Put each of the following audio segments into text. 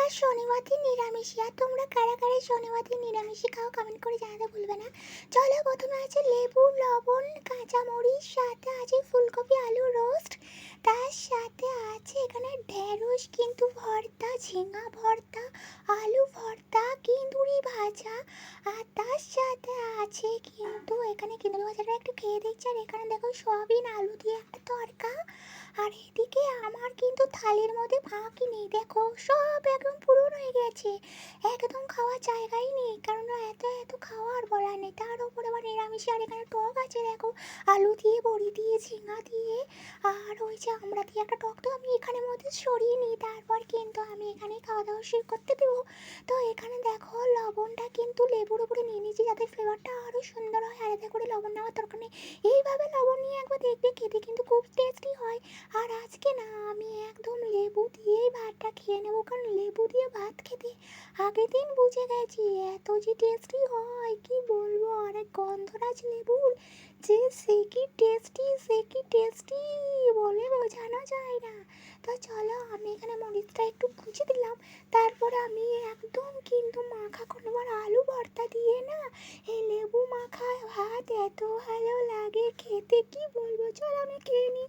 আজ শনিবার দিন নিরামিষই। আর তোমরা কারা কারা শনিবার দিন নিরামিষই খাও কমেন্ট করে জানাতে ভুলবে না। চলো, প্রথমে আছে লেবু, লবণ, কাঁচামরিচ, সাথে আছে ফুলকপি আলু রোস্ট, তার সাথে আছে এখানে ঢেঁড়স কিন্তু ভর্তা, ঝিঙা ভর্তা, আলু ভর্তা, কিন্দুরি ভাজা, আর তার সাথে আছে কিন্তু এখানে কিন্দুরি ভাজাটা একটু খেয়ে দেখছি। আর এখানে দেখো সয়াবিন আলু দিয়ে একটা তরকা। আর এদিকে আমার কিন্তু থালির মধ্যে ফাঁকই নেই, দেখো সব একদম পূরণ হয়ে গেছে, একদম খাওয়ার জায়গাই নেই, কারণ এত এত খাওয়ার বলার নেই। তার উপরে আবার নিরামিষ। আর এখানে টক আছে দেখো, আলু দিয়ে, বড়ি দিয়ে, ঝিঙা দিয়ে, আর ওই যে আমরা দিয়ে একটা টক। তো আমি এখানের মধ্যে সরিয়ে নিই, তারপর কিন্তু আমি এখানে খাওয়া দাওয়া শুরু করতে দেবো। তো এখানে দেখো লবণটা কিন্তু লেবুর উপরে নিয়ে নিয়েছি যাতে ফ্লেভারটা আরও সুন্দর হয়। আর এতে করে লবণ নেওয়ার দরকার নেই, এইভাবে লবণ নিয়ে একবার দেখবে, খেতে কিন্তু খুব টেস্টি হয়। আর আজকে না আমি একদম লেবু দিয়েই ভাতটা খেয়ে নেবো, কারণ লেবু দিয়ে ভাত খেতে আগের দিন বুঝে গেছি এত যে টেস্টি হয় কি বলবো। আর এক গন্ধরাজ লেবুর যে সে কি টেস্টি বলে বোঝানো যায় না। তো চলো, আমি এখানে মরিচটা একটু কুচি দিলাম, তারপরে আমি একদম কিন্তু মাখা করবো। আর আলু ভর্তা দিয়ে না এই লেবু মাখা ভাত এত ভালো লাগে খেতে কি বলবো। চলো আমি খেয়ে নিই।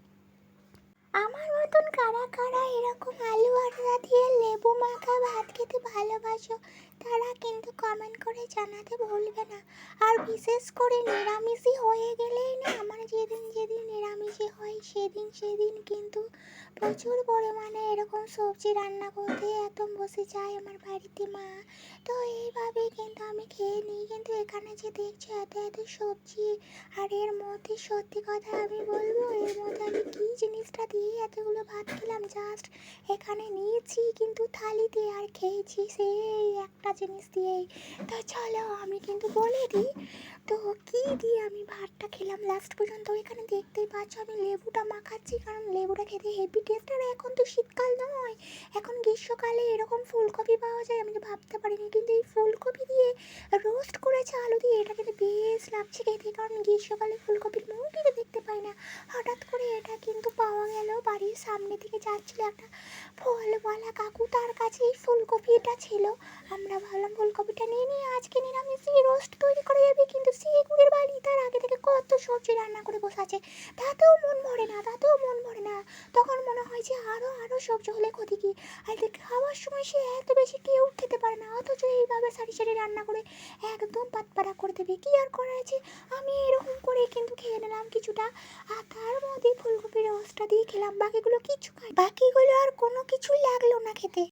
আমার মতন কারা কারা এরকম আলু ভর্তা দিয়ে লেবু মাখা ভাত খেতে ভালোবাসো তারা কিন্তু কমেন্ট করে জানাতে ভুলবে না। আর বিশেষ করে নিরামিষই হয়ে গেলেই না, আমার যেদিন যেদিন নিরামিষই হয় সেদিন সেদিন কিন্তু প্রচুর পরিমাণে এরকম সবজি রান্না করতে একদম বসে যায় আমার বাড়িতে মা। তো এইভাবেই কিন্তু আমি খেয়ে নিই। কিন্তু এখানে যে দেখছো এত এত সবজি, আর এর মধ্যে সত্যি কথা আমি বলবো, এর মধ্যে আমি কী জিনিসটা দিয়ে এতগুলো ভাত খেলাম, জাস্ট এখানে নিয়েছি কিন্তু থালিতে আর খেয়েছি সেই একটা জিনিস দিয়েই। তো চলো আমি কিন্তু বলে দিই তো কী দিয়ে আমি ভাতটা খেলাম লাস্ট পর্যন্ত। এখানে দেখতেই পাচ্ছ আমি লেবুটা মাখাচ্ছি, কারণ লেবুটা খেতে হেভি টেস্ট। আর এখন তো শীতকাল নয়, এখন গ্রীষ্মকালে এরকম ফুলকপি পাওয়া যায়, আমি তো ভাবতে পারিনি। কিন্তু এই ফুলকপি দিয়ে রোস্ট করেছে আলু দিয়ে, এটা কিন্তু বেশ লাগছে খেতে, কারণ গ্রীষ্মকালে ফুলকপির মুখ কিন্তু দেখতে পাই না। হঠাৎ করে এটা কিন্তু পাওয়া গেল, বাড়ির সামনে থেকে যাচ্ছিল একটা ফলওয়ালা কাকু, তার কাছে এই ফুলকপিটা ছিল। আমরা ভাবলাম ফুলকপিটা নিয়ে নিয়ে আজকে নিরামিষই রোস্ট তৈরি করা যাবে। কিন্তু শিকুড়ের বাড়ি তার আগে থেকে কত সবজি রান্না করে বসে আছে, তাতেও মন ভরে না, তখন মনে হয় যে আরও আরও সবজি হলে ক্ষতি কি। আর খাওয়ার সময় সে এত বেশি কেউ খেতে পারে না, অথচ এইভাবে সারি সারি রান্না করে একদম পাতপাড়া করে দেবে। কি আর করার আছে, আমি এরকম করে কিন্তু খেয়ে নিলাম কিছুটা। আর তার মধ্যে ফুলকপির রসটা দিয়ে খেলাম, বাকিগুলো কিছু খাই, বাকিগুলো আর কোনো কিছুই লাগলো না খেতে।